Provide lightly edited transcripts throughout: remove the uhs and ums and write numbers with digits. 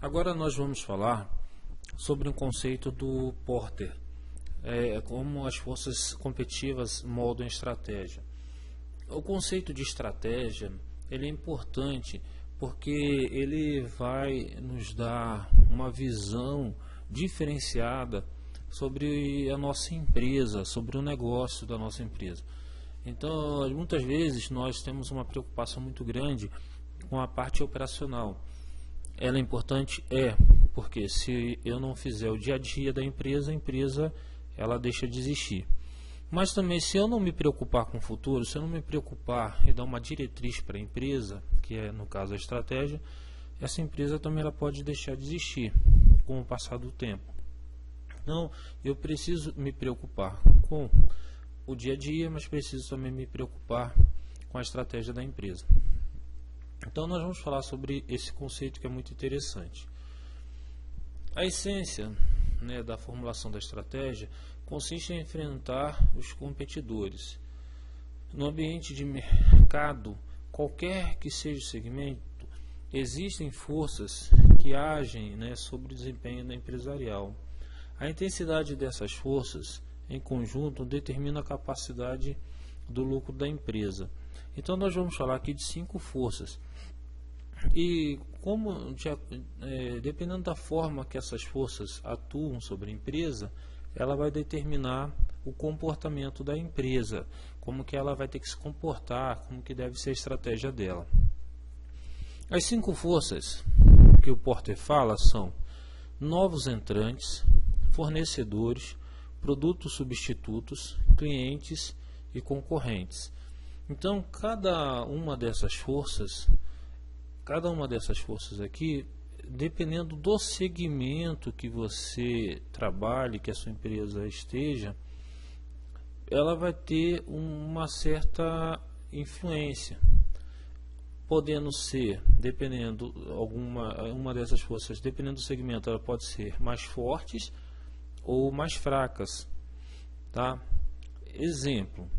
Agora nós vamos falar sobre um conceito do Porter, como as forças competitivas moldam a estratégia. O conceito de estratégia ele é importante porque ele vai nos dar uma visão diferenciada sobre a nossa empresa, sobre o negócio da nossa empresa. Então, muitas vezes nós temos uma preocupação muito grande com a parte operacional. Ela é importante? Porque se eu não fizer o dia a dia da empresa, a empresa ela deixa de existir. Mas também, se eu não me preocupar com o futuro, se eu não me preocupar e dar uma diretriz para a empresa, que é no caso a estratégia, essa empresa também ela pode deixar de existir com o passar do tempo. Então, eu preciso me preocupar com o dia a dia, mas preciso também me preocupar com a estratégia da empresa. Então, nós vamos falar sobre esse conceito que é muito interessante. A essência da formulação da estratégia consiste em enfrentar os competidores. No ambiente de mercado, qualquer que seja o segmento, existem forças que agem sobre o desempenho empresarial. A intensidade dessas forças, em conjunto, determina a capacidade do lucro da empresa. Então, nós vamos falar aqui de 5 forças. E dependendo da forma que essas forças atuam sobre a empresa, ela vai determinar o comportamento da empresa, como que ela vai ter que se comportar, como que deve ser a estratégia dela. As 5 forças que o Porter fala são novos entrantes, fornecedores, produtos substitutos, clientes e concorrentes. Então, cada uma dessas forças aqui, dependendo do segmento que você trabalhe, que a sua empresa esteja, ela vai ter uma certa influência, podendo ser, dependendo uma dessas forças, dependendo do segmento, ela pode ser mais fortes ou mais fracas, tá? Exemplo: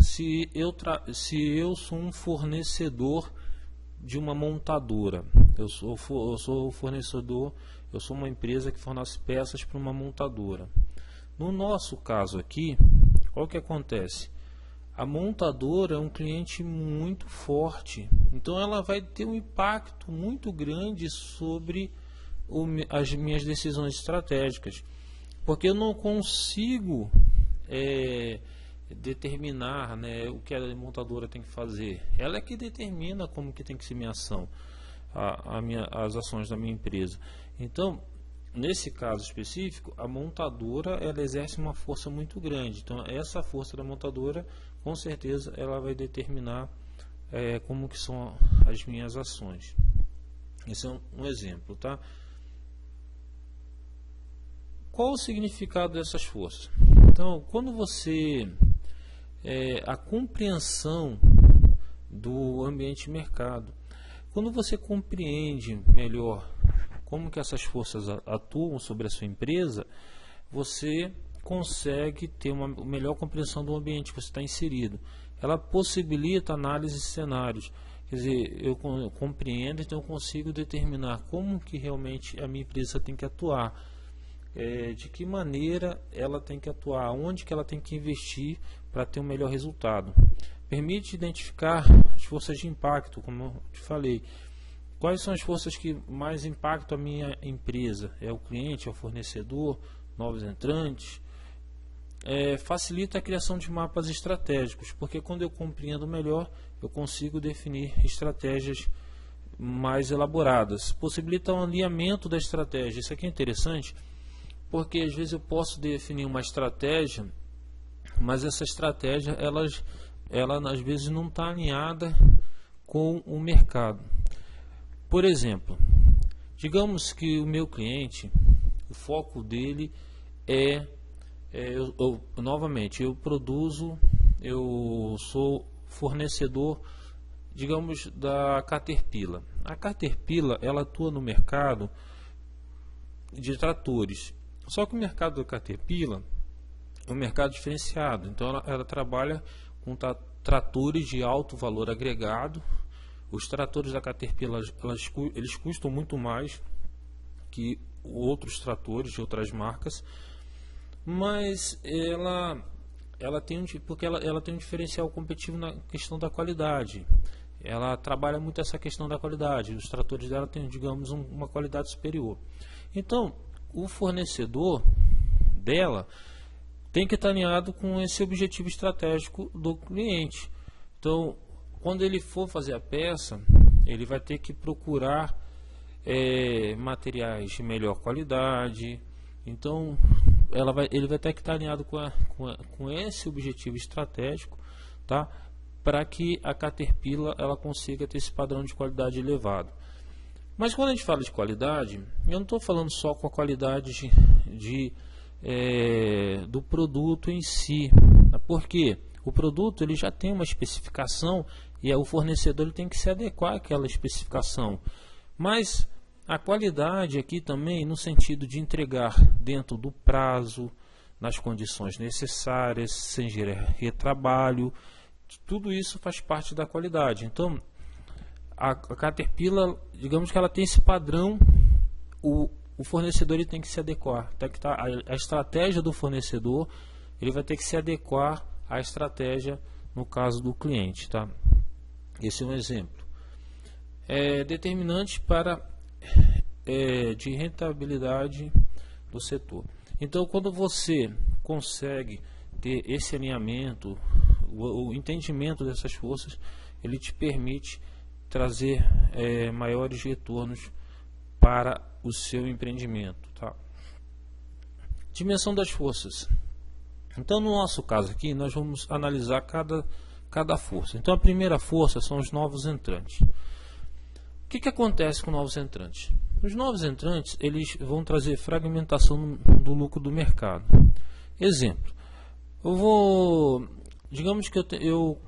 se eu sou um fornecedor de uma montadora, eu sou fornecedor, eu sou uma empresa que fornece peças para uma montadora. No nosso caso aqui, olha o que acontece. A montadora é um cliente muito forte, então ela vai ter um impacto muito grande sobre as minhas decisões estratégicas, porque eu não consigo determinar o que a montadora tem que fazer. Ela é que determina como que tem que ser minha ação, as ações da minha empresa. Então, nesse caso específico, a montadora ela exerce uma força muito grande. Então, essa força da montadora, com certeza, ela vai determinar como que são as minhas ações. Esse é um exemplo, tá? Qual o significado dessas forças? Então, quando você a compreensão do ambiente de mercado, quando você compreende melhor como que essas forças atuam sobre a sua empresa, você consegue ter uma melhor compreensão do ambiente que você está inserido. Ela possibilita análise de cenários. Quer dizer, eu compreendo, então eu consigo determinar como que realmente a minha empresa tem que atuar, de que maneira ela tem que atuar, onde que ela tem que investir para ter um melhor resultado. Permite identificar as forças de impacto, como eu te falei. Quais são as forças que mais impactam a minha empresa? É o cliente, é o fornecedor, novos entrantes? Facilita a criação de mapas estratégicos, porque quando eu compreendo melhor, eu consigo definir estratégias mais elaboradas. Possibilita um alinhamento da estratégia. Isso aqui é interessante, porque às vezes eu posso definir uma estratégia, mas essa estratégia ela às vezes não está alinhada com o mercado. Por exemplo, digamos que o meu cliente, o foco dele novamente, eu sou fornecedor, digamos, da Caterpillar. A Caterpillar ela atua no mercado de tratores. Só que o mercado da Caterpillar é um mercado diferenciado. Então ela trabalha com tratores de alto valor agregado, Os tratores da Caterpillar, eles custam muito mais que outros tratores de outras marcas, mas ela tem porque ela tem um diferencial competitivo na questão da qualidade. Ela trabalha muito essa questão da qualidade. Os tratores dela têm, digamos, uma qualidade superior. Então, o fornecedor dela tem que estar alinhado com esse objetivo estratégico do cliente. Então, quando ele for fazer a peça, ele vai ter que procurar materiais de melhor qualidade. Então, ele vai ter que estar alinhado com esse objetivo estratégico, tá? Para que a Caterpillar ela consiga ter esse padrão de qualidade elevado. Mas quando a gente fala de qualidade, eu não estou falando só com a qualidade do produto em si, porque o produto ele já tem uma especificação e o fornecedor ele tem que se adequar àquela especificação. Mas a qualidade aqui também no sentido de entregar dentro do prazo, nas condições necessárias, sem gerar retrabalho, tudo isso faz parte da qualidade. Então, a Caterpillar, digamos que ela tem esse padrão, o fornecedor ele tem que se adequar. Tem que a estratégia do fornecedor, ele vai ter que se adequar à estratégia no caso do cliente, tá? Esse é um exemplo. Determinante para de rentabilidade do setor. Então, quando você consegue ter esse alinhamento, o entendimento dessas forças, ele te permite trazer maiores retornos para o seu empreendimento, tá? Dimensão das forças. Então, no nosso caso aqui, nós vamos analisar cada força. Então, a primeira força são os novos entrantes. O que acontece com novos entrantes? Os novos entrantes eles vão trazer fragmentação do lucro do mercado. Exemplo, digamos que eu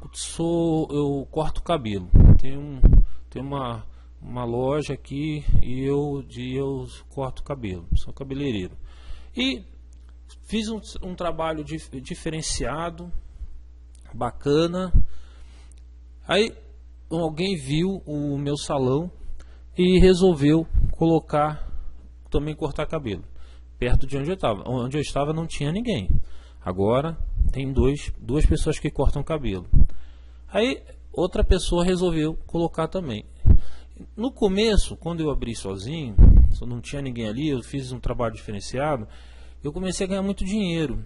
corto cabelo. Tenho uma loja aqui e eu corto cabelo. Sou cabeleireiro. E fiz um trabalho diferenciado, bacana. Aí alguém viu o meu salão e resolveu cortar cabelo perto de onde eu estava. Onde eu estava não tinha ninguém. Agora tem duas pessoas que cortam cabelo. Aí outra pessoa resolveu colocar também. No começo, quando eu abri sozinho, não tinha ninguém ali, eu fiz um trabalho diferenciado, eu comecei a ganhar muito dinheiro.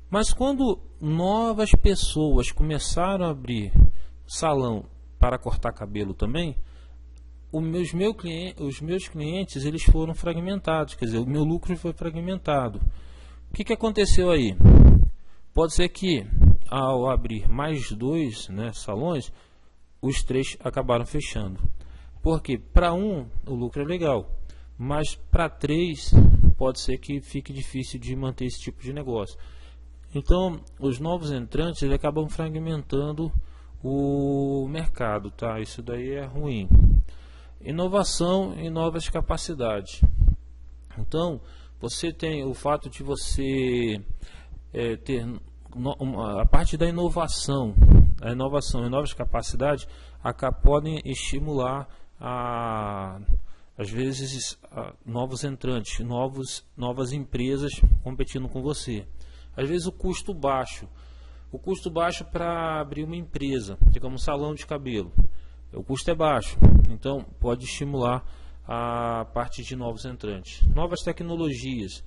Mas quando novas pessoas começaram a abrir salão para cortar cabelo também, os meus clientes eles foram fragmentados, quer dizer, o meu lucro foi fragmentado. O que aconteceu aí? Pode ser que ao abrir mais dois salões, os 3 acabaram fechando. Porque para um o lucro é legal, mas para 3 pode ser que fique difícil de manter esse tipo de negócio. Então, os novos entrantes eles acabam fragmentando o mercado, tá? Isso daí é ruim. Inovação e novas capacidades. Então, você tem o fato de você ter a parte da inovação, e novas capacidades podem estimular às vezes novos entrantes, novas empresas competindo com você. Às vezes o custo baixo para abrir uma empresa, digamos um salão de cabelo, o custo é baixo, então pode estimular a parte de novos entrantes. Novas tecnologias,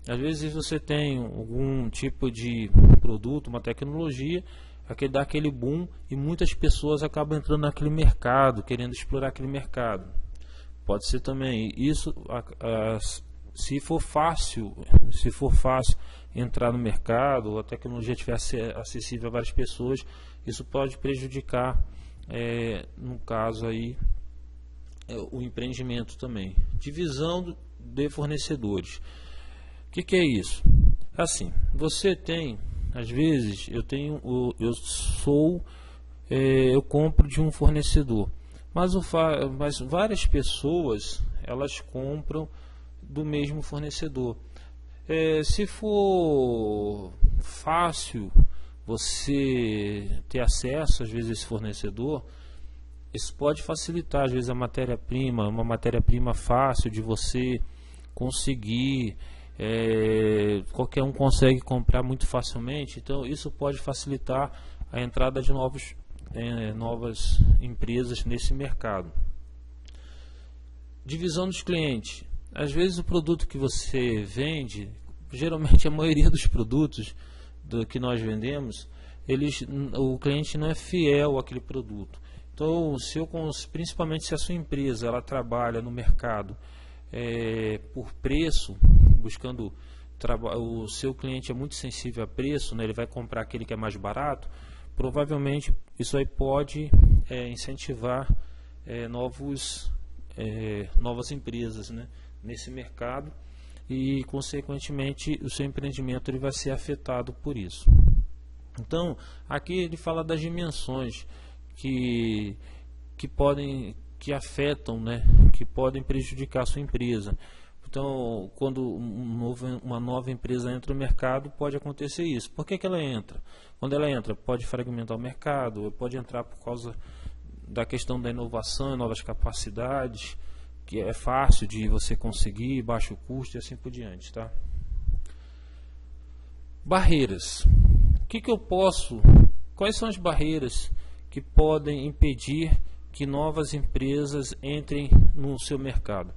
às vezes você tem algum tipo de produto, uma tecnologia, dá aquele boom e muitas pessoas acabam entrando naquele mercado, querendo explorar aquele mercado. Pode ser também isso, se for fácil entrar no mercado, a tecnologia estiver acessível a várias pessoas, isso pode prejudicar, no caso aí, o empreendimento também. Divisão de fornecedores. O que é isso? Assim, você tem, às vezes, eu compro de um fornecedor, mas várias pessoas elas compram do mesmo fornecedor. Se for fácil você ter acesso às vezes a esse fornecedor, Isso pode facilitar, às vezes, a matéria-prima, uma matéria-prima fácil de você conseguir, qualquer um consegue comprar muito facilmente, então isso pode facilitar a entrada de novas empresas nesse mercado. Divisão dos clientes. Às vezes o produto que você vende, geralmente a maioria dos produtos que nós vendemos, o cliente não é fiel àquele produto. Então, principalmente se a sua empresa ela trabalha no mercado por preço, buscando o seu cliente é muito sensível a preço, né, ele vai comprar aquele que é mais barato, provavelmente isso aí pode incentivar novas empresas, né, nesse mercado, e consequentemente o seu empreendimento ele vai ser afetado por isso. Então, aqui ele fala das dimensões que afetam, né, que podem prejudicar a sua empresa. Então, quando uma nova empresa entra no mercado, pode acontecer isso. Por que ela entra? Quando ela entra, pode fragmentar o mercado, pode entrar por causa da questão da inovação, novas capacidades, que é fácil de você conseguir, baixo custo e assim por diante, tá? Barreiras. Quais são as barreiras que podem impedir que novas empresas entrem no seu mercado?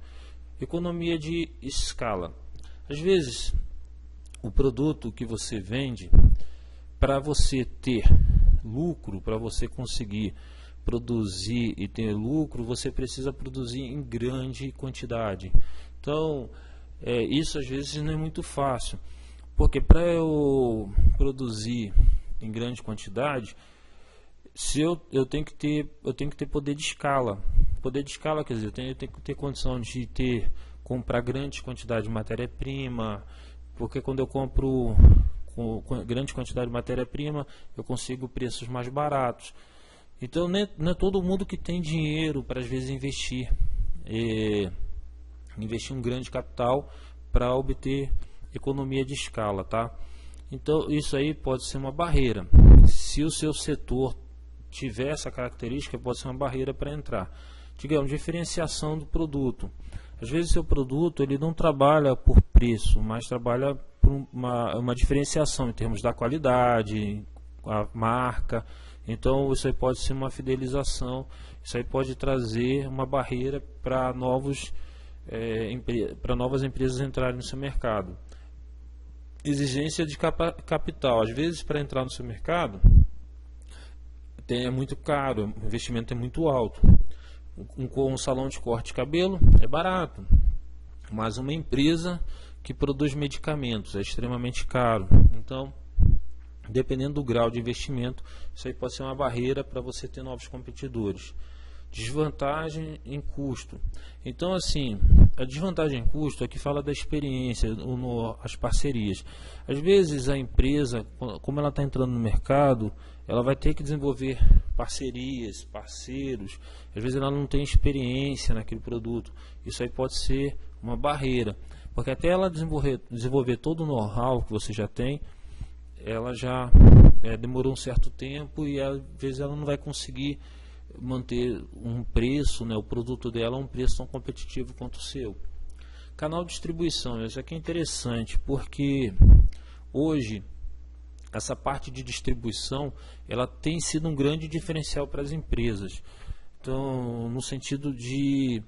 Economia de escala. Às vezes, o produto que você vende, para você ter lucro, para você conseguir produzir e ter lucro, você precisa produzir em grande quantidade. Então, isso às vezes não é muito fácil, porque para eu produzir em grande quantidade, eu tenho que ter poder de escala. Poder de escala quer dizer, eu tenho que ter condição de comprar grande quantidade de matéria-prima, porque quando eu compro com grande quantidade de matéria-prima, eu consigo preços mais baratos. Então não é todo mundo que tem dinheiro para às vezes investir um grande capital para obter economia de escala, tá? Então isso aí pode ser uma barreira. Se o seu setor tiver essa característica, pode ser uma barreira para entrar. Digamos, diferenciação do produto. Às vezes seu produto ele não trabalha por preço, mas trabalha por uma diferenciação em termos da qualidade, a marca. Então isso aí pode ser uma fidelização, isso aí pode trazer uma barreira para novas empresas entrarem no seu mercado. Exigência de capital. Às vezes para entrar no seu mercado é muito caro, o investimento é muito alto. Um salão de corte de cabelo é barato, mas uma empresa que produz medicamentos é extremamente caro. Então, dependendo do grau de investimento, isso aí pode ser uma barreira para você ter novos competidores. Desvantagem em custo. Então, assim, a desvantagem em custo aqui fala da experiência, as parcerias. Às vezes a empresa, como ela está entrando no mercado, ela vai ter que desenvolver parcerias, parceiros. Às vezes ela não tem experiência naquele produto. Isso aí pode ser uma barreira, porque até ela desenvolver todo o know-how que você já tem, ela já demorou um certo tempo e às vezes ela não vai conseguir manter um preço, né, o produto dela um preço tão competitivo quanto o seu. Canal de distribuição, isso aqui é interessante porque hoje essa parte de distribuição ela tem sido um grande diferencial para as empresas. Então, no sentido de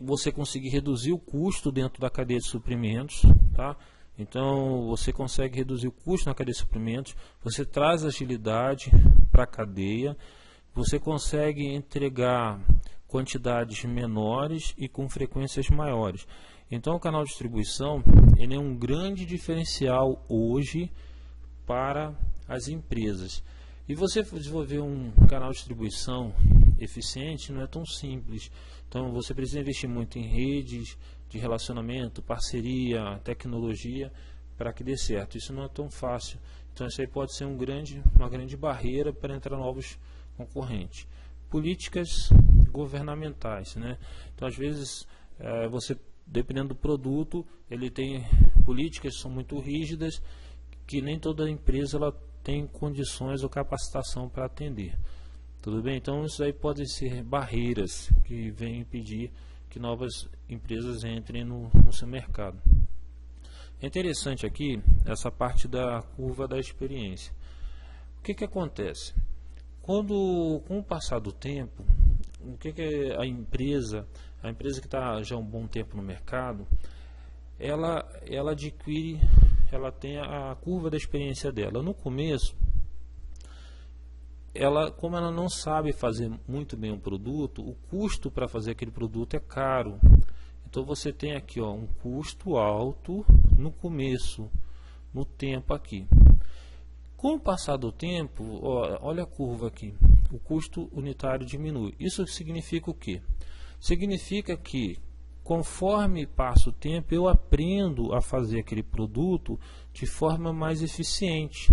você conseguir reduzir o custo dentro da cadeia de suprimentos, tá? Então você consegue reduzir o custo na cadeia de suprimentos, você traz agilidade para a cadeia, você consegue entregar quantidades menores e com frequências maiores. Então o canal de distribuição ele é um grande diferencial hoje para as empresas. E você desenvolver um canal de distribuição eficiente não é tão simples. Então você precisa investir muito em redes de relacionamento, parceria, tecnologia para que dê certo. Isso não é tão fácil. Então isso aí pode ser uma grande barreira para entrar novos concorrentes. Políticas governamentais, né? Então às vezes você, dependendo do produto, ele tem políticas que são muito rígidas, que nem toda empresa ela tem condições ou capacitação para atender. Tudo bem? Então isso aí pode ser barreiras que vêm impedir que novas empresas entrem no seu mercado. É interessante aqui essa parte da curva da experiência. O que acontece? Com o passar do tempo, o que a empresa que está já há um bom tempo no mercado, ela adquire, ela tem a curva da experiência dela. No começo, como ela não sabe fazer muito bem um produto, o custo para fazer aquele produto é caro. Então você tem aqui, ó, um custo alto no começo, no tempo aqui. Com o passar do tempo, ó, olha a curva aqui, o custo unitário diminui. Isso significa o quê? Significa que conforme passa o tempo, eu aprendo a fazer aquele produto de forma mais eficiente.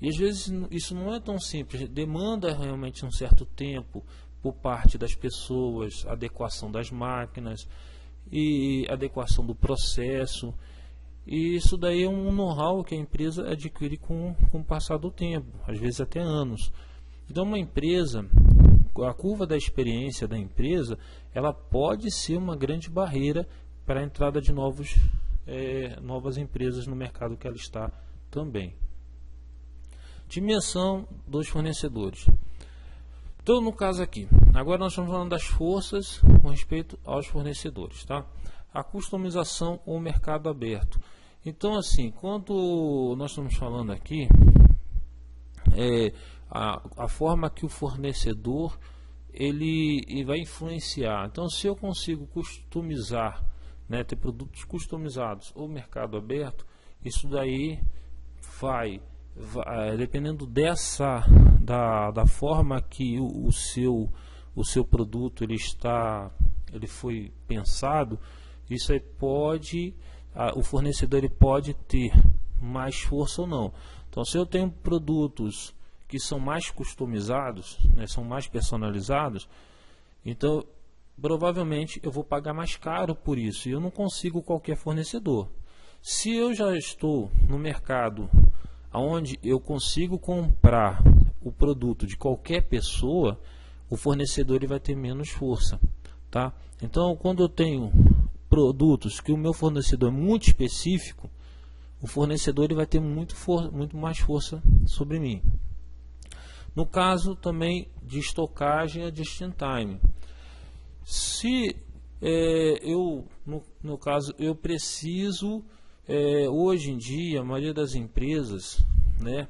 E às vezes isso não é tão simples, demanda realmente um certo tempo por parte das pessoas, adequação das máquinas e adequação do processo. E isso daí é um know-how que a empresa adquire com o passar do tempo, às vezes até anos. Então uma empresa, a curva da experiência da empresa, ela pode ser uma grande barreira para a entrada de novas empresas no mercado que ela está também. Dimensão dos fornecedores. Então, no caso aqui, agora nós estamos falando das forças com respeito aos fornecedores, tá? A customização ou mercado aberto. Então, assim, quando nós estamos falando aqui, a forma que o fornecedor ele vai influenciar. Então, se eu consigo customizar, né, ter produtos customizados ou mercado aberto, isso daí vai dependendo da forma que o seu produto ele foi pensado, isso aí o fornecedor ele pode ter mais força ou não. Então, se eu tenho produtos que são mais customizados, né, são mais personalizados, então provavelmente eu vou pagar mais caro por isso, e eu não consigo qualquer fornecedor. Se eu já estou no mercado onde eu consigo comprar o produto de qualquer pessoa, o fornecedor ele vai ter menos força, tá? Então, quando eu tenho produtos que o meu fornecedor é muito específico, o fornecedor ele vai ter muito mais força sobre mim. No caso também de estocagem, a just-in-time. Se no caso eu preciso hoje em dia, a maioria das empresas, né,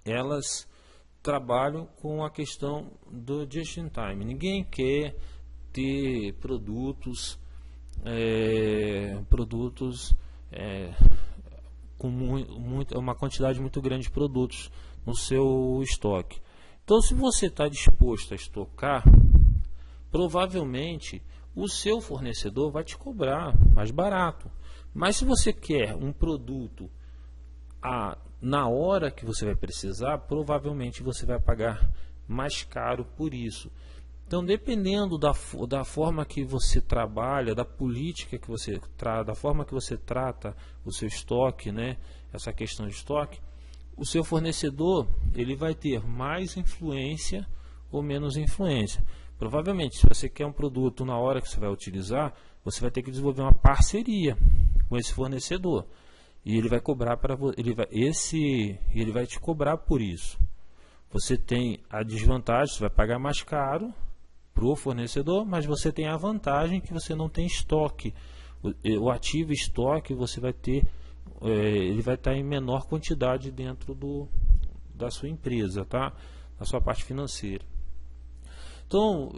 elas trabalham com a questão do just-in-time. Ninguém quer ter produtos com uma quantidade muito grande de produtos no seu estoque. Então, se você está disposto a estocar, provavelmente o seu fornecedor vai te cobrar mais barato. Mas se você quer um produto na hora que você vai precisar, provavelmente você vai pagar mais caro por isso. Então, dependendo da forma que você trabalha, da política que você trata, da forma que você trata o seu estoque, né, essa questão de estoque, o seu fornecedor ele vai ter mais influência ou menos influência. Provavelmente, se você quer um produto na hora que você vai utilizar, você vai ter que desenvolver uma parceria com esse fornecedor e ele vai cobrar ele vai te cobrar por isso. Você tem a desvantagem, você vai pagar mais caro para o fornecedor, mas você tem a vantagem que você não tem estoque. O ativo estoque você vai ter, ele vai estar em menor quantidade dentro da sua empresa, tá? Na sua parte financeira. Então,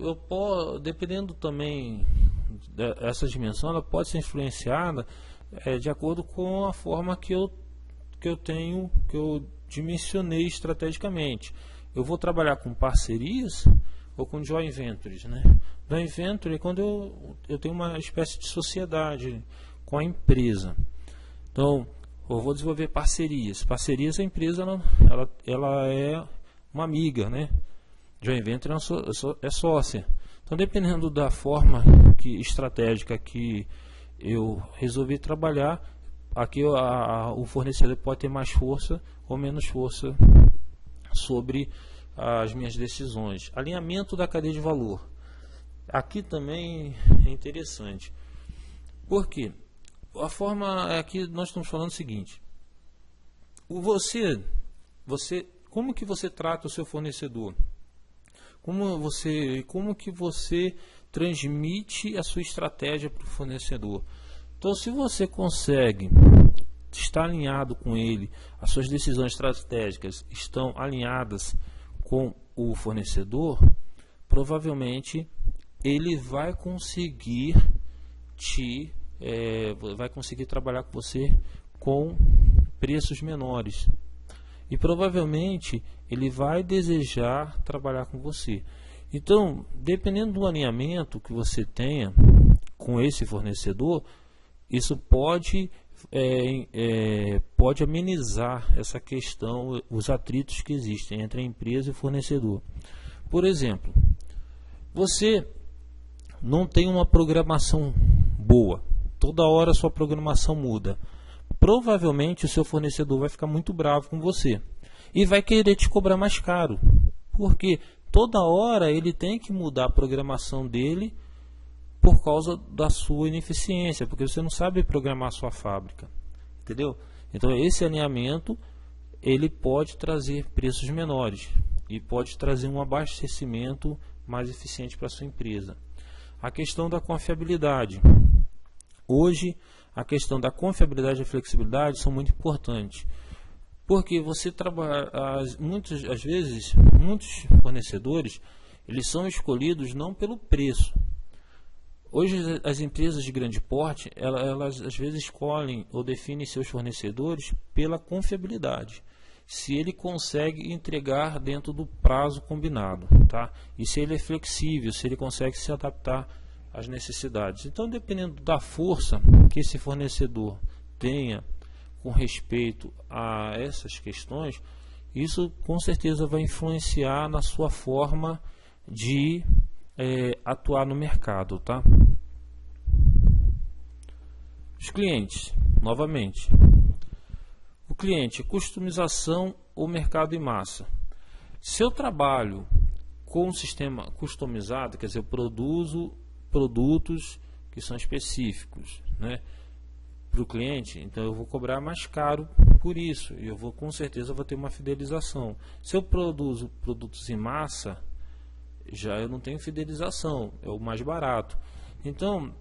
dependendo também dessa dimensão, ela pode ser influenciada de acordo com a forma que eu dimensionei estrategicamente. Eu vou trabalhar com parcerias ou com joint ventures, né? Joint venture é quando eu tenho uma espécie de sociedade com a empresa. Então, eu vou desenvolver parcerias. Parcerias, a empresa ela é uma amiga, né? Joint venture é sócia. Então, dependendo da forma estratégica que eu resolvi trabalhar, aqui o fornecedor pode ter mais força ou menos força sobre as minhas decisões. Alinhamento da cadeia de valor. Aqui também é interessante. Por quê? A forma aqui nós estamos falando o seguinte: como que você trata o seu fornecedor? Como que você transmite a sua estratégia para o fornecedor? Então, se você consegue estar alinhado com ele, as suas decisões estratégicas estão alinhadas com o fornecedor, provavelmente ele vai conseguir vai conseguir trabalhar com você com preços menores. E provavelmente ele vai desejar trabalhar com você. Então, dependendo do alinhamento que você tenha com esse fornecedor, isso pode amenizar essa questão, os atritos que existem entre a empresa e o fornecedor. Por exemplo, você não tem uma programação boa, toda hora a sua programação muda. Provavelmente o seu fornecedor vai ficar muito bravo com você e vai querer te cobrar mais caro, porque toda hora ele tem que mudar a programação dele por causa da sua ineficiência, porque você não sabe programar a sua fábrica, entendeu? Então esse alinhamento ele pode trazer preços menores e pode trazer um abastecimento mais eficiente para a sua empresa. A questão da confiabilidade. Hoje a questão da confiabilidade e a flexibilidade são muito importantes, porque você trabalha, às vezes, muitos fornecedores, eles são escolhidos não pelo preço. Hoje as empresas de grande porte, elas às vezes escolhem ou definem seus fornecedores pela confiabilidade, se ele consegue entregar dentro do prazo combinado, tá? E se ele é flexível, se ele consegue se adaptar as necessidades. Então, dependendo da força que esse fornecedor tenha com respeito a essas questões, isso com certeza vai influenciar na sua forma de atuar no mercado, tá? Os clientes, novamente. O cliente, customização ou mercado em massa. Se eu trabalho com um sistema customizado, quer dizer, eu produzo produtos que são específicos, né, para o cliente, então eu vou cobrar mais caro por isso, e com certeza vou ter uma fidelização. Se eu produzo produtos em massa, já eu não tenho fidelização, é o mais barato. Então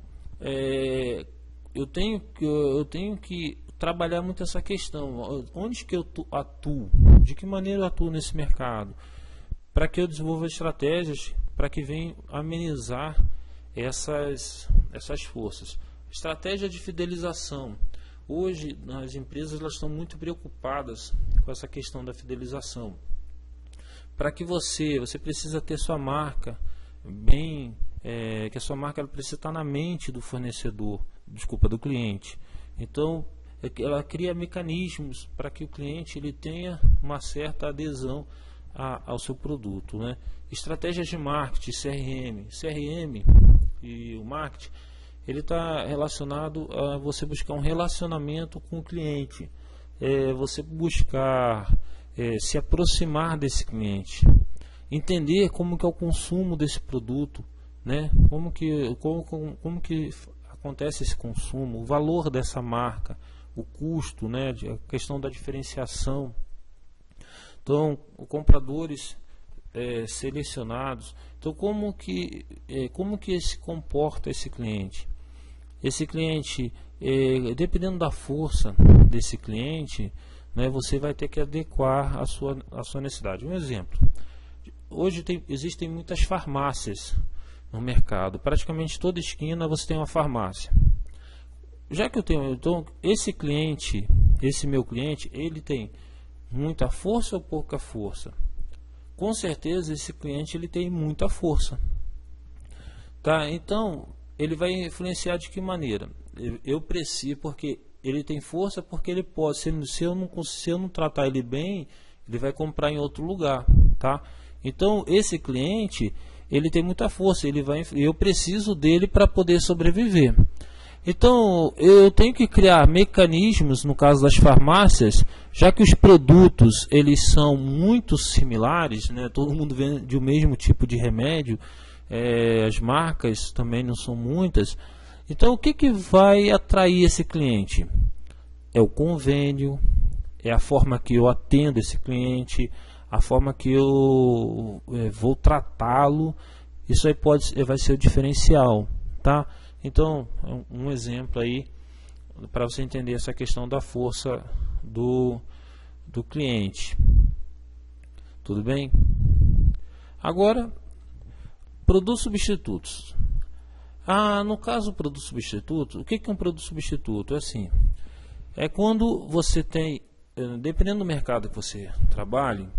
eu tenho que trabalhar muito essa questão, onde que eu atuo, de que maneira eu atuo nesse mercado, para que eu desenvolva estratégias para que venham amenizar essas forças. Estratégia de fidelização. Hoje as empresas elas estão muito preocupadas com essa questão da fidelização. Para que você precisa ter sua marca bem, que a sua marca ela precisa estar na mente do fornecedor, do cliente. Então ela cria mecanismos para que o cliente ele tenha uma certa adesão ao seu produto, né? Estratégias de marketing, CRM e o marketing, ele está relacionado a você buscar um relacionamento com o cliente, você buscar se aproximar desse cliente, entender como que é o consumo desse produto, né? Como que acontece esse consumo, o valor dessa marca, o custo, né? A questão da diferenciação. Então, compradores selecionados. Então, como que se comporta esse cliente? Esse cliente, dependendo da força desse cliente, né, você vai ter que adequar a sua necessidade. Um exemplo: hoje existem muitas farmácias no mercado. Praticamente toda esquina você tem uma farmácia. Já que eu tenho, então, esse meu cliente, ele tem muita força ou pouca força? Com certeza esse cliente ele tem muita força, tá? Então ele vai influenciar de que maneira? Eu preciso, porque ele tem força, porque ele pode, se eu não tratar ele bem, ele vai comprar em outro lugar, tá? Então esse cliente ele tem muita força, eu preciso dele para poder sobreviver. Então eu tenho que criar mecanismos, no caso das farmácias, já que os produtos eles são muito similares, né? Todo mundo vende o mesmo tipo de remédio, as marcas também não são muitas. Então o que vai atrair esse cliente? É o convênio, é a forma que eu atendo esse cliente, a forma que eu vou tratá-lo. Isso aí vai ser o diferencial, tá? Então, um exemplo aí para você entender essa questão da força do cliente. Tudo bem? Agora, produtos substitutos. No caso do produto substituto, o que é um produto substituto? É assim, é quando você tem, dependendo do mercado que você trabalhe,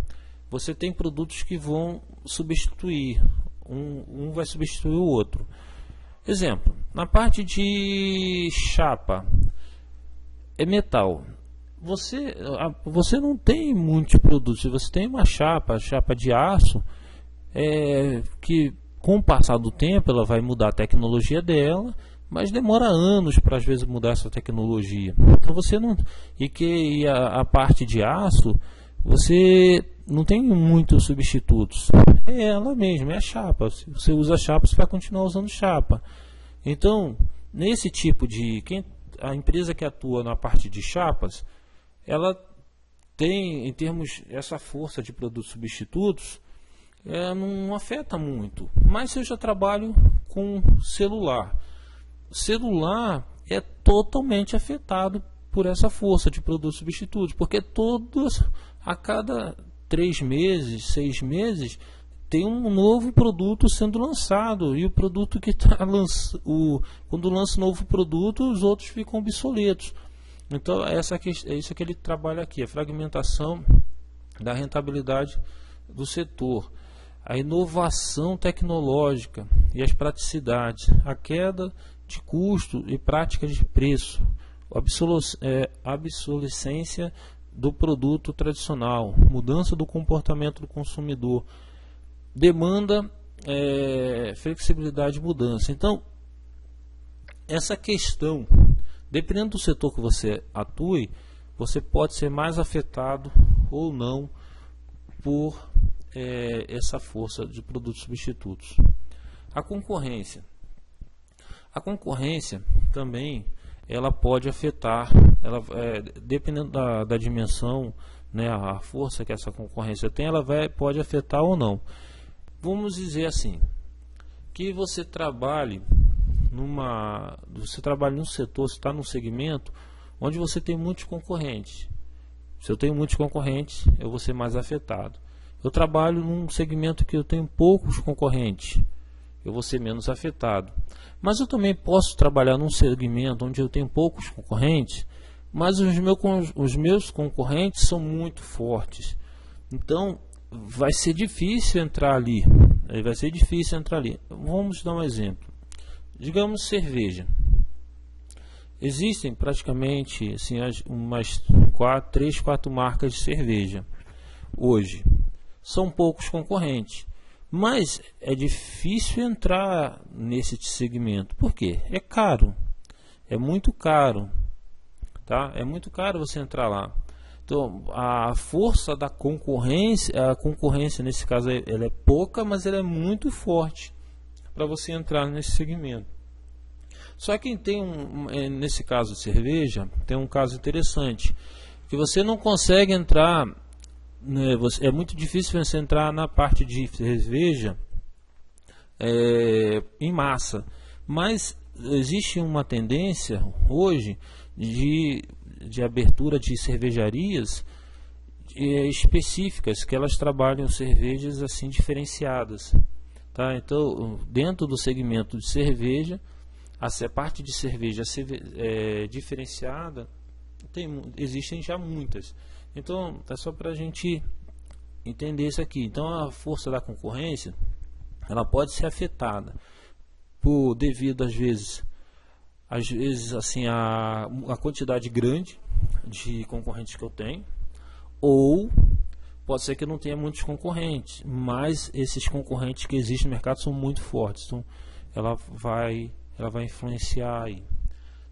você tem produtos que vão substituir, um vai substituir o outro. Exemplo, na parte de chapa, é metal. Você não tem muitos produtos. Você tem uma chapa de aço, que com o passar do tempo ela vai mudar a tecnologia dela, mas demora anos para às vezes mudar essa tecnologia. Então você não. E a parte de aço, você não tem muitos substitutos. É ela mesma, é a chapa. Se você usa chapa, você vai continuar usando chapa. Então, nesse tipo de... a empresa que atua na parte de chapas, ela tem, em termos, essa força de produtos substitutos, não afeta muito. Mas se eu já trabalho com celular, celular é totalmente afetado por essa força de produtos substitutos, porque a cada 3 meses, 6 meses, tem um novo produto sendo lançado, e o produto que está quando lança um novo produto, os outros ficam obsoletos. Então é isso que ele trabalha aqui, a fragmentação da rentabilidade do setor, a inovação tecnológica e as praticidades, a queda de custo e prática de preço, a obsolescência do produto tradicional, mudança do comportamento do consumidor, demanda, flexibilidade e mudança. Então, essa questão, dependendo do setor que você atue, você pode ser mais afetado ou não por essa força de produtos substitutos. A concorrência também ela pode afetar, dependendo da dimensão, né, a força que essa concorrência tem, pode afetar ou não. Vamos dizer assim, que você trabalhe num setor, você está num segmento onde você tem muitos concorrentes. Se eu tenho muitos concorrentes, eu vou ser mais afetado. Eu trabalho num segmento que eu tenho poucos concorrentes, eu vou ser menos afetado. Mas eu também posso trabalhar num segmento onde eu tenho poucos concorrentes, mas os meus concorrentes são muito fortes. Então, vai ser difícil entrar ali. Vamos dar um exemplo. Digamos cerveja. Existem praticamente assim, umas 3, 4 marcas de cerveja hoje. São poucos concorrentes. Mas é difícil entrar nesse segmento. Por quê? É caro. É muito caro. Tá? É muito caro você entrar lá. Então, a força da concorrência, a concorrência nesse caso ela é pouca, mas ela é muito forte para você entrar nesse segmento. Só que nesse caso de cerveja, tem um caso interessante, que você não consegue entrar, né, é muito difícil você entrar na parte de cerveja em massa, mas existe uma tendência hoje de abertura de cervejarias específicas, que elas trabalham cervejas assim diferenciadas, tá? Então, dentro do segmento de cerveja, a parte de cerveja diferenciada, existem já muitas. Então, é só para a gente entender isso aqui. Então, a força da concorrência, ela pode ser afetada devido às vezes assim a quantidade grande de concorrentes que eu tenho, ou pode ser que eu não tenha muitos concorrentes, mas esses concorrentes que existem no mercado são muito fortes, então ela vai influenciar aí.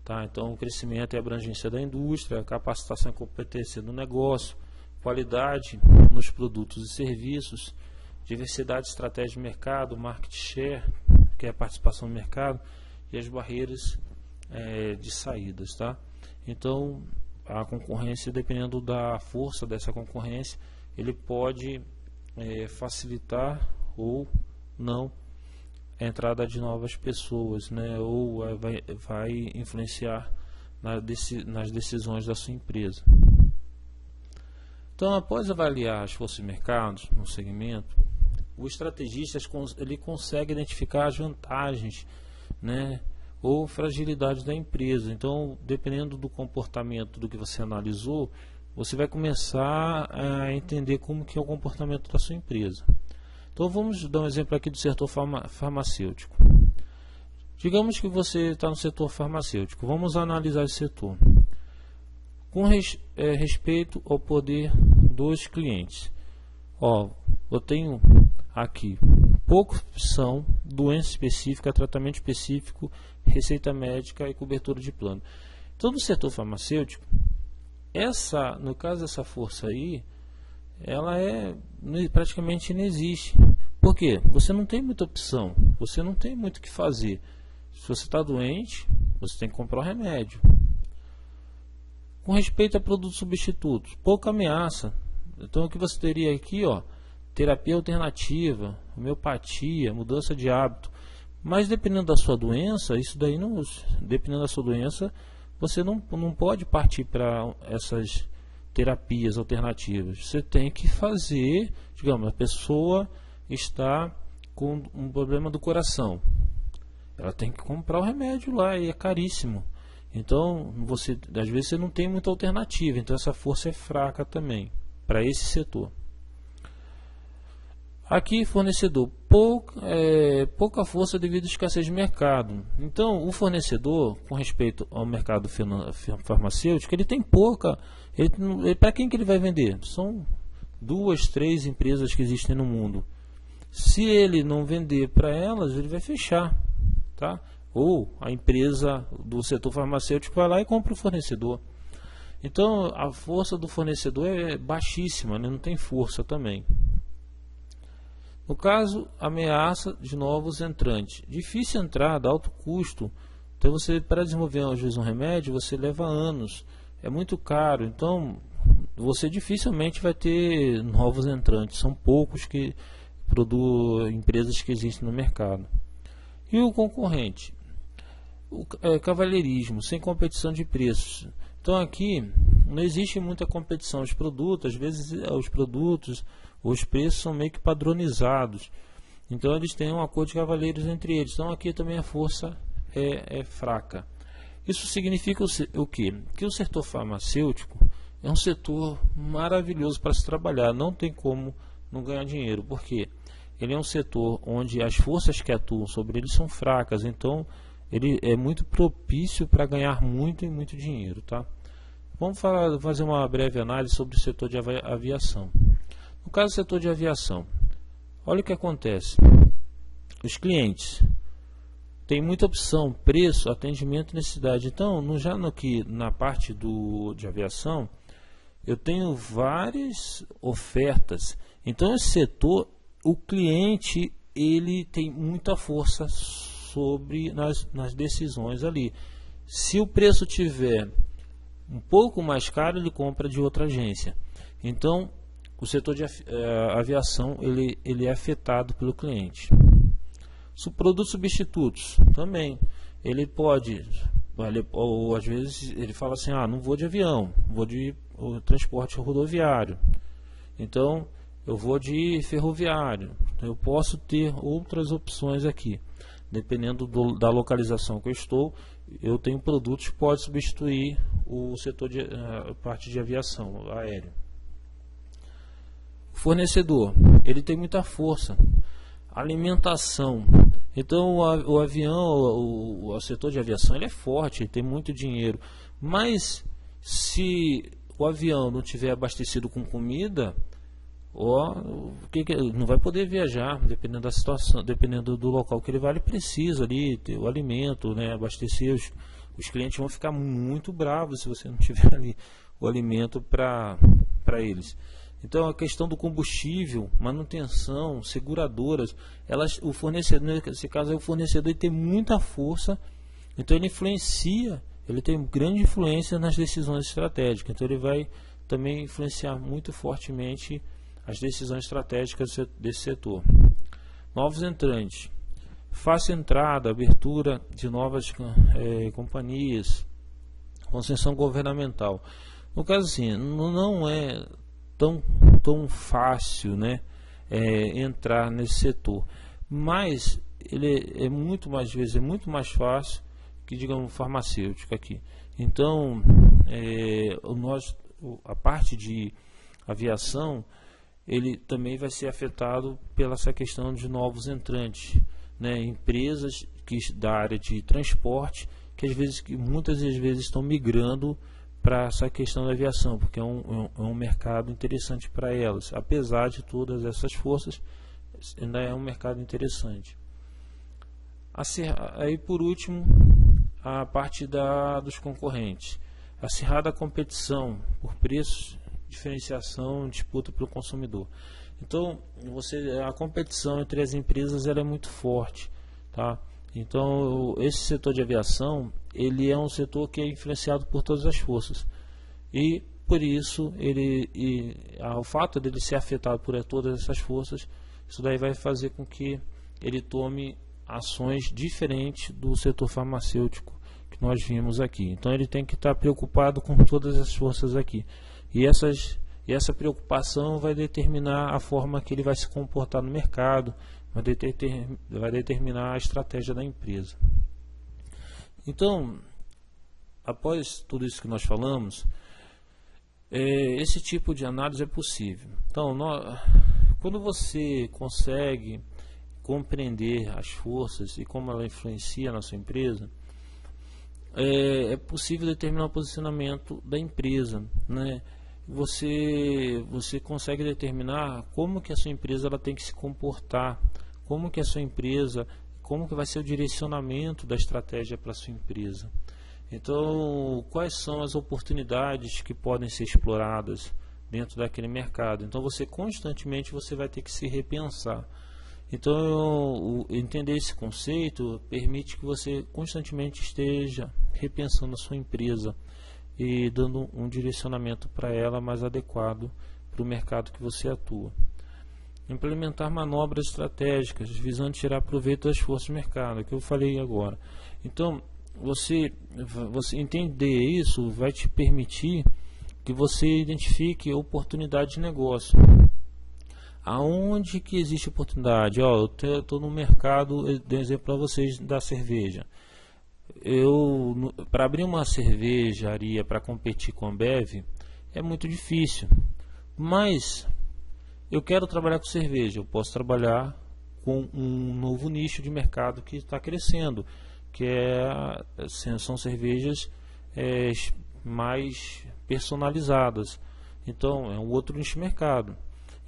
tá? Então, o crescimento e abrangência da indústria, capacitação e competência no negócio, qualidade nos produtos e serviços, diversidade de estratégia de mercado, market share, que é a participação no mercado, e as barreiras de saídas, tá? Então, a concorrência, dependendo da força dessa concorrência, ele pode facilitar ou não a entrada de novas pessoas, né? Ou vai influenciar nas decisões da sua empresa. Então, após avaliar as forças de mercado no segmento, o estrategista ele consegue identificar as vantagens, né, ou fragilidades da empresa. Então, dependendo do comportamento do que você analisou, você vai começar a entender como que é o comportamento da sua empresa. Então, vamos dar um exemplo aqui do setor farmacêutico. Digamos que você está no setor farmacêutico. Vamos analisar esse setor com respeito ao poder dos clientes. Eu tenho aqui pouca opção, doença específica, tratamento específico, receita médica e cobertura de plano. Então, no setor farmacêutico, no caso dessa força aí, ela praticamente não existe. Por quê? Você não tem muita opção, você não tem muito o que fazer. Se você está doente, você tem que comprar o remédio. Com respeito a produtos substitutos, pouca ameaça. Então, o que você teria aqui, terapia alternativa, homeopatia, mudança de hábito. Mas dependendo da sua doença, dependendo da sua doença, você não pode partir para essas terapias alternativas. Você tem que fazer, digamos, a pessoa está com um problema do coração. Ela tem que comprar o remédio lá e é caríssimo. Então, às vezes você não tem muita alternativa. Então, essa força é fraca também para esse setor. Aqui, fornecedor, pouca força devido à escassez de mercado. Então, o fornecedor, com respeito ao mercado farmacêutico, ele tem pouca. Para quem que ele vai vender? São 2, 3 empresas que existem no mundo. Se ele não vender para elas, ele vai fechar, tá? Ou a empresa do setor farmacêutico vai lá e compra o fornecedor. Então, a força do fornecedor é baixíssima, né? Não tem força também. No caso, ameaça de novos entrantes. Difícil entrada, alto custo. Então, para desenvolver às vezes um remédio, você leva anos. É muito caro. Então, você dificilmente vai ter novos entrantes. São poucos empresas que existem no mercado. E o concorrente? Cavalheirismo, sem competição de preços. Então, aqui não existe muita competição. Os produtos, às vezes, os preços são meio que padronizados. Então, eles têm um acordo de cavalheiros entre eles. Então, aqui também a força é fraca. Isso significa o quê? Que o setor farmacêutico é um setor maravilhoso para se trabalhar. Não tem como não ganhar dinheiro. Por quê? Ele é um setor onde as forças que atuam sobre ele são fracas. Então, ele é muito propício para ganhar muito e muito dinheiro, tá? Vamos fazer uma breve análise sobre o setor de aviação. No caso do setor de aviação, olha o que acontece. Os clientes têm muita opção, preço, atendimento e necessidade. Então, na parte de aviação, eu tenho várias ofertas. Então, esse setor, o cliente, ele tem muita força nas decisões ali. Se o preço tiver um pouco mais caro, ele compra de outra agência. Então, o setor de aviação ele é afetado pelo cliente. Produtos substitutos também. Ele pode, ou às vezes ele fala assim, não vou de avião, vou de transporte rodoviário. Então, eu vou de ferroviário. Eu posso ter outras opções aqui. Dependendo da localização que eu estou, eu tenho produtos que podem substituir o setor de parte de aviação aérea. Fornecedor, ele tem muita força. Alimentação. Então o avião, o setor de aviação, ele é forte, ele tem muito dinheiro. Mas se o avião não tiver abastecido com comida, não vai poder viajar, dependendo da situação, dependendo do local que ele vai, ele precisa ali ter o alimento, né, abastecer os clientes vão ficar muito bravos se você não tiver ali o alimento para eles. Então a questão do combustível, manutenção, seguradoras, o fornecedor, nesse caso, o fornecedor tem muita força, então ele influencia, ele tem grande influência nas decisões estratégicas, então ele vai também influenciar muito fortemente as decisões estratégicas desse setor. Novos entrantes, fácil entrada, abertura de novas companhias, concessão governamental. No caso assim, não é tão fácil, né, entrar nesse setor, mas ele é muito mais fácil que, digamos, farmacêutico aqui. Então a parte de aviação, ele também vai ser afetado pela essa questão de novos entrantes, né, empresas da área de transporte que muitas das vezes estão migrando para essa questão da aviação, porque é um mercado interessante para elas. Apesar de todas essas forças, ainda é um mercado interessante. Aí, por último, a parte dos concorrentes. Acirrada competição por preços, diferenciação, disputa pelo consumidor. Então, a competição entre as empresas ela é muito forte, tá? Então, esse setor de aviação, ele é um setor que é influenciado por todas as forças. E, por isso, o fato dele ser afetado por todas essas forças, isso daí vai fazer com que ele tome ações diferentes do setor farmacêutico que nós vimos aqui. Então, ele tem que estar preocupado com todas as forças aqui. E essa preocupação vai determinar a forma que ele vai se comportar no mercado, vai determinar a estratégia da empresa. Então, após tudo isso que nós falamos, esse tipo de análise é possível. Então, quando você consegue compreender as forças e como ela influencia na sua empresa, é possível determinar o posicionamento da empresa, né? Você consegue determinar como que a sua empresa ela tem que se comportar, como que vai ser o direcionamento da estratégia para a sua empresa. Então, quais são as oportunidades que podem ser exploradas dentro daquele mercado. Então, constantemente vai ter que se repensar. Então, entender esse conceito permite que você constantemente esteja repensando a sua empresa e dando um direcionamento para ela mais adequado para o mercado que você atua. Implementar manobras estratégicas visando tirar proveito das forças do mercado, que eu falei agora. Então, você entender isso vai te permitir que você identifique oportunidade de negócio. Aonde que existe oportunidade? Eu estou no mercado, dou um exemplo para vocês da cerveja. Para abrir uma cervejaria para competir com a Ambev é muito difícil, mas eu quero trabalhar com cerveja. Eu posso trabalhar com um novo nicho de mercado que está crescendo, que são cervejas mais personalizadas. Então é um outro nicho de mercado.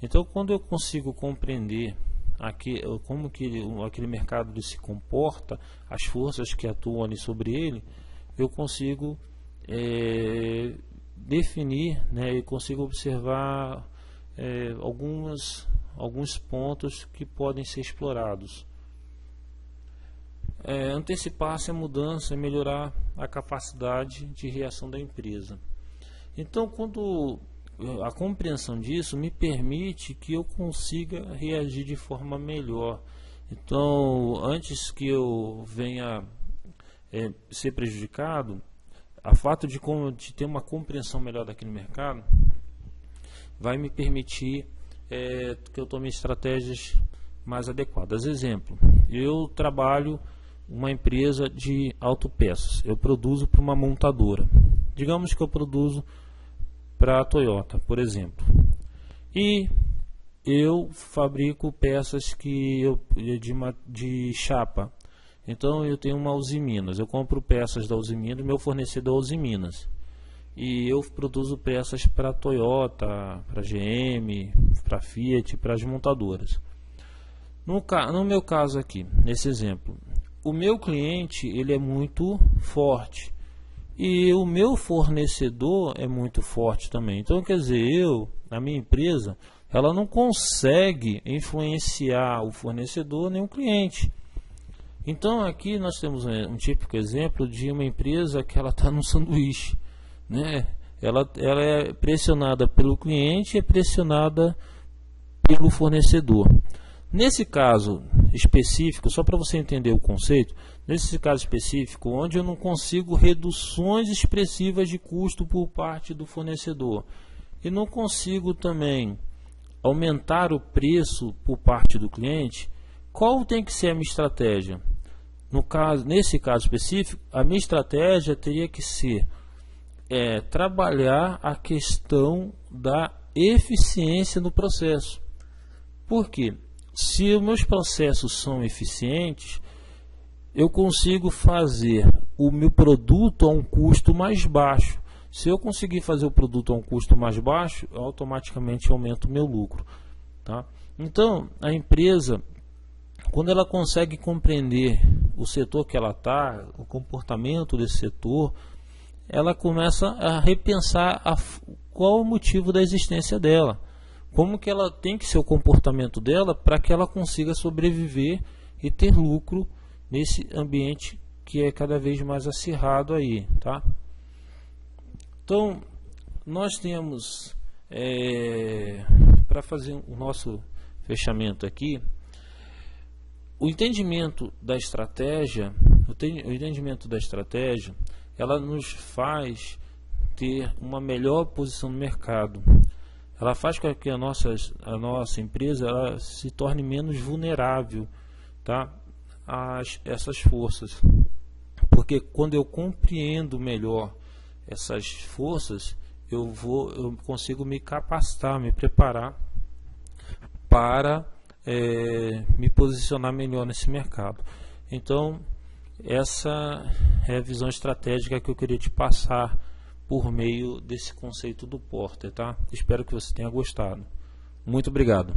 Então, quando eu consigo compreender como que aquele mercado se comporta, as forças que atuam ali sobre ele, eu consigo definir, né, e consigo observar alguns pontos que podem ser explorados. Antecipar-se a mudança e melhorar a capacidade de reação da empresa. Então, quando a compreensão disso me permite que eu consiga reagir de forma melhor. Então, antes que eu venha ser prejudicado, a fato de ter uma compreensão melhor daquele mercado vai me permitir que eu tome estratégias mais adequadas. Exemplo, eu trabalho uma empresa de autopeças, eu produzo para uma montadora. Digamos que eu produzo para a Toyota, por exemplo, e eu fabrico peças de chapa. Então eu tenho uma Usiminas, eu compro peças da Usiminas, meu fornecedor é Usiminas, e eu produzo peças para a Toyota, para a GM, para a Fiat, para as montadoras. No meu caso aqui, nesse exemplo, o meu cliente ele é muito forte. e o meu fornecedor é muito forte também. Então, quer dizer, a minha empresa, ela não consegue influenciar o fornecedor nem o cliente. Então, aqui nós temos um típico exemplo de uma empresa que ela está no sanduíche, né? Ela é pressionada pelo cliente e é pressionada pelo fornecedor. Nesse caso específico, só para você entender o conceito, nesse caso específico, onde eu não consigo reduções expressivas de custo por parte do fornecedor e não consigo também aumentar o preço por parte do cliente, qual tem que ser a minha estratégia? Nesse caso específico, a minha estratégia teria que ser trabalhar a questão da eficiência no processo. Por quê? Se os meus processos são eficientes, eu consigo fazer o meu produto a um custo mais baixo. Se eu conseguir fazer o produto a um custo mais baixo, eu automaticamente aumento o meu lucro. Tá? Então, a empresa, quando ela consegue compreender o setor que ela está, o comportamento desse setor, ela começa a repensar qual o motivo da existência dela. Como que ela tem que ser o comportamento dela para que ela consiga sobreviver e ter lucro nesse ambiente que é cada vez mais acirrado aí, tá? Então, nós temos, para fazer o nosso fechamento aqui, o entendimento da estratégia, ela nos faz ter uma melhor posição no mercado. Ela faz com que a nossa empresa ela se torne menos vulnerável, tá, a essas forças. Porque quando eu compreendo melhor essas forças, eu consigo me capacitar, me preparar para me posicionar melhor nesse mercado. Então, essa é a visão estratégica que eu queria te passar por meio desse conceito do Porter, tá? Espero que você tenha gostado. Muito obrigado.